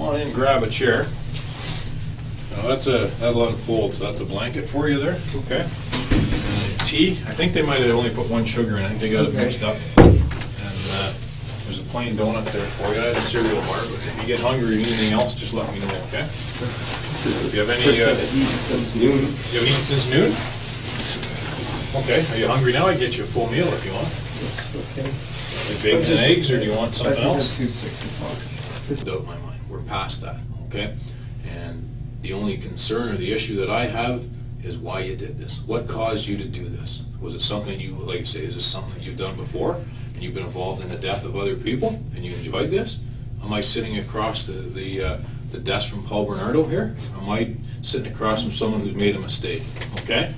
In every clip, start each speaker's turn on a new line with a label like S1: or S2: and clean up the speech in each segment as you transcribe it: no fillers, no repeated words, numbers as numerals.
S1: on in and grab a chair. Now that'll unfold, so that's a blanket for you there, okay? And tea, I think they might have only put one sugar in, I think they got it mixed up. And there's a plain donut there for you. I had a cereal bar, but if you get hungry or anything else, just let me know, okay? If you have any...
S2: I've eaten since noon.
S1: You haven't eaten since noon? Okay, are you hungry now? I can get you a full meal if you want.
S2: Yes, okay.
S1: Like bacon and eggs, or do you want something else?
S2: I'm too sick to talk.
S1: Doubt in my mind. We're past that, okay? And the only concern or the issue that I have is why you did this. What caused you to do this? Was it something you, like you say, is this something that you've done before and you've been involved in the death of other people and you enjoyed this? Am I sitting across the desk from Paul Bernardo here? Am I sitting across from someone who's made a mistake? Okay?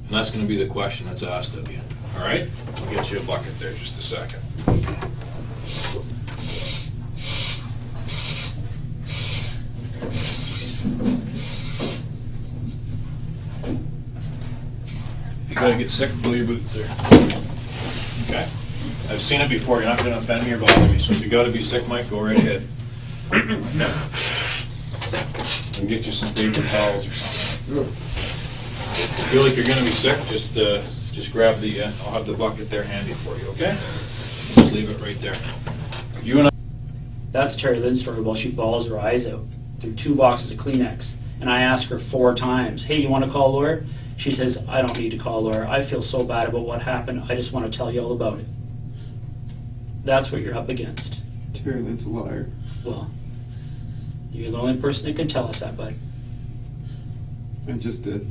S1: And that's going to be the question that's asked of you. All right? I'll get you a bucket there just a second. If you gotta get sick, pull your boots there. Okay? I've seen it before. You're not gonna offend me or bother me. So if you gotta be sick, Mike, go right ahead. I'll get you some paper towels or something. If you feel like you're gonna be sick, just grab the. I'll have the bucket there handy for you. Okay? Just leave it right there. You and I.
S3: That's Terry Lynn's story while she bawls her eyes out through 2 boxes of Kleenex. And I ask her 4 times, hey, you want to call a lawyer? She says, I don't need to call a lawyer. I feel so bad about what happened. I just want to tell you all about it. That's what you're up against.
S2: Terry Lynn's a liar.
S3: Well, you're the only person that can tell us that, bud.
S2: I just did.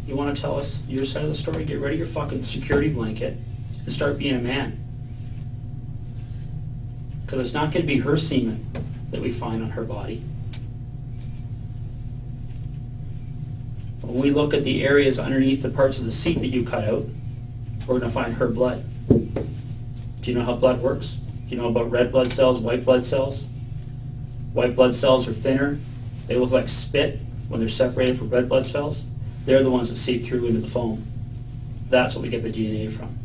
S3: You want to tell us your side of the story? Get rid of your fucking security blanket and start being a man. Because it's not going to be her semen that we find on her body. When we look at the areas underneath the parts of the seat that you cut out, we're going to find her blood. Do you know how blood works? Do you know about red blood cells, white blood cells? White blood cells are thinner. They look like spit when they're separated from red blood cells. They're the ones that seep through into the foam. That's what we get the DNA from.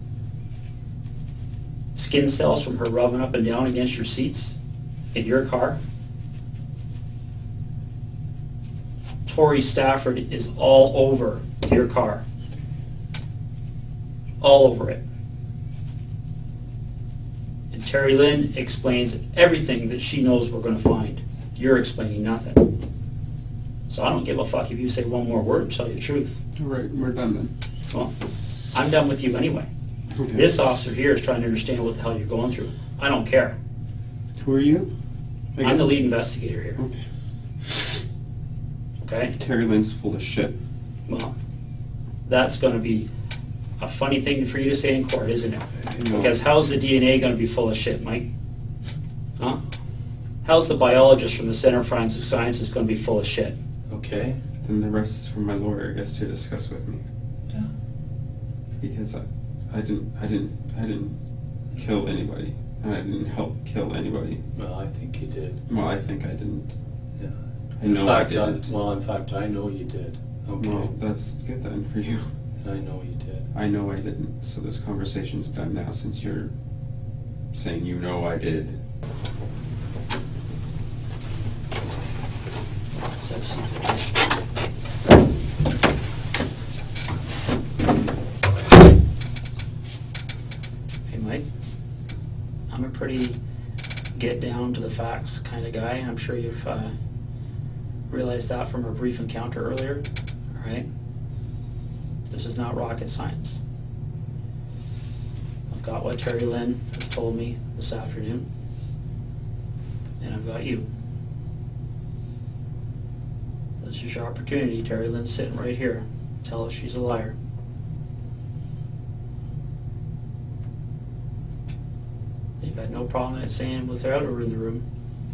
S3: Skin cells from her rubbing up and down against your seats in your car. Tori Stafford is all over your car. All over it. And Terry Lynn explains everything that she knows we're going to find. You're explaining nothing. So I don't give a fuck if you say one more word to tell you the truth.
S2: All right, we're done then.
S3: Well, I'm done with you anyway.
S2: Okay.
S3: This officer here is trying to understand what the hell you're going through. I don't care.
S2: Who are you?
S3: I'm the lead investigator here.
S2: Okay.
S3: Okay?
S2: Terry Lynn's full of shit.
S3: Well, that's going to be a funny thing for you to say in court, isn't it?
S2: No.
S3: Because how's the DNA going to be full of shit, Mike? Huh? How's the biologist from the Center of Forensic Sciences going to be full of shit?
S4: Okay.
S2: Then the rest is for my lawyer, I guess, to discuss with me.
S4: Yeah.
S2: Because I didn't kill anybody, and I didn't help kill anybody.
S4: Well, I think you did.
S2: Well, I think I didn't.
S4: Yeah.
S2: I know I
S4: In fact,
S2: didn't.
S4: well, in fact, I know you did. Okay.
S2: Well, that's good then for you.
S4: I know you did.
S2: I know I didn't, so this conversation's done now since you're saying you know I did.
S3: Hey, Mike, I'm a pretty get down to the facts kind of guy. I'm sure you've realized that from our brief encounter earlier, all right? This is not rocket science. I've got what Terry Lynn has told me this afternoon, and I've got you. This is your opportunity. Terry Lynn's sitting right here. Tell us she's a liar. You've had no problem saying without her in the room.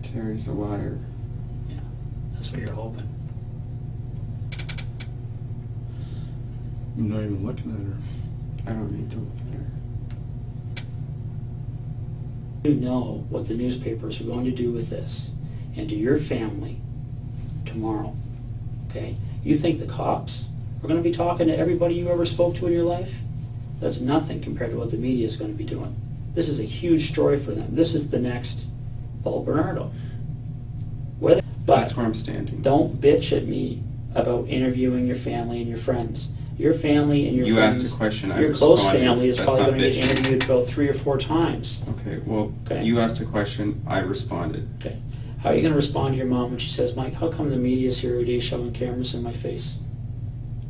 S2: Terry's a liar.
S3: Yeah, that's what you're hoping.
S5: I'm not even looking at her.
S2: I don't need to look at her.
S3: You know what the newspapers are going to do with this and to your family tomorrow, okay? You think the cops are going to be talking to everybody you ever spoke to in your life? That's nothing compared to what the media is going to be doing. This is a huge story for them. This is the next Paul Bernardo.
S2: That's where I'm standing.
S3: Don't bitch at me about interviewing your family and your friends. Your family and your
S2: You
S3: friends.
S2: asked a question, I
S3: Your close
S2: responded.
S3: family is
S2: That's
S3: probably
S2: not
S3: going to get
S2: bitching.
S3: interviewed about 3 or 4 times.
S2: Okay, well,
S3: Okay.
S2: you asked a question, I responded.
S3: Okay. How are you going to respond to your mom when she says, Mike, how come the media's here every day shoving cameras in my face?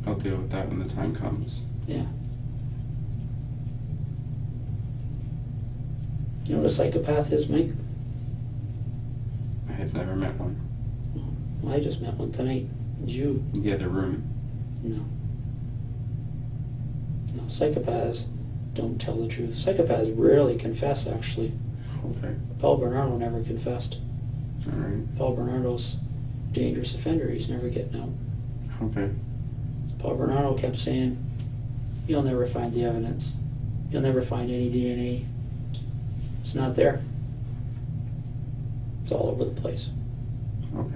S2: I'll deal with that when the time comes.
S3: Yeah. You know what a psychopath is, Mike?
S2: I have never met one.
S3: Well, I just met one tonight. You.
S2: In the other room.
S3: No. No, psychopaths don't tell the truth. Psychopaths rarely confess, actually.
S2: Okay,
S3: Paul Bernardo never confessed.
S2: all right,
S3: Paul Bernardo's dangerous offender. He's never getting out.
S2: okay.
S3: Paul Bernardo kept saying, you'll never find the evidence. You'll never find any DNA. It's not there. It's all over the place.
S2: Okay.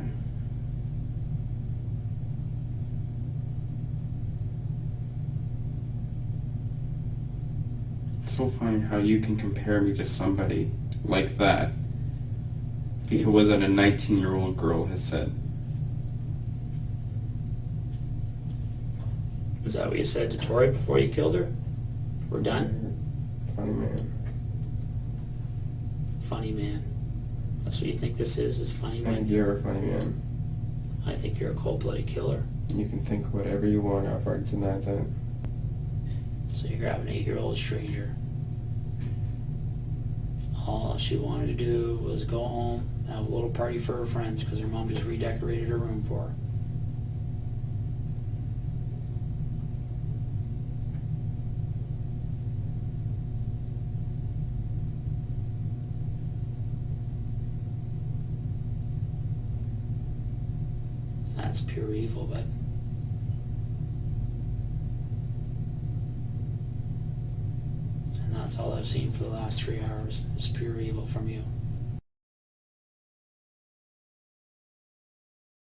S2: It's so funny how you can compare me to somebody like that because what a 19-year-old girl has said.
S3: Is that what you said to Tori before you killed her? We're done?
S6: Funny man.
S3: Funny man. That's what you think this is funny
S6: I think
S3: man?
S6: you're a funny man.
S3: I think you're a cold-blooded killer.
S6: You can think whatever you want. I've already denied that.
S3: So you grab an 8-year-old stranger. All she wanted to do was go home, have a little party for her friends because her mom just redecorated her room for her. That's pure evil, but and that's all I've seen for the last 3 hours is pure evil from you.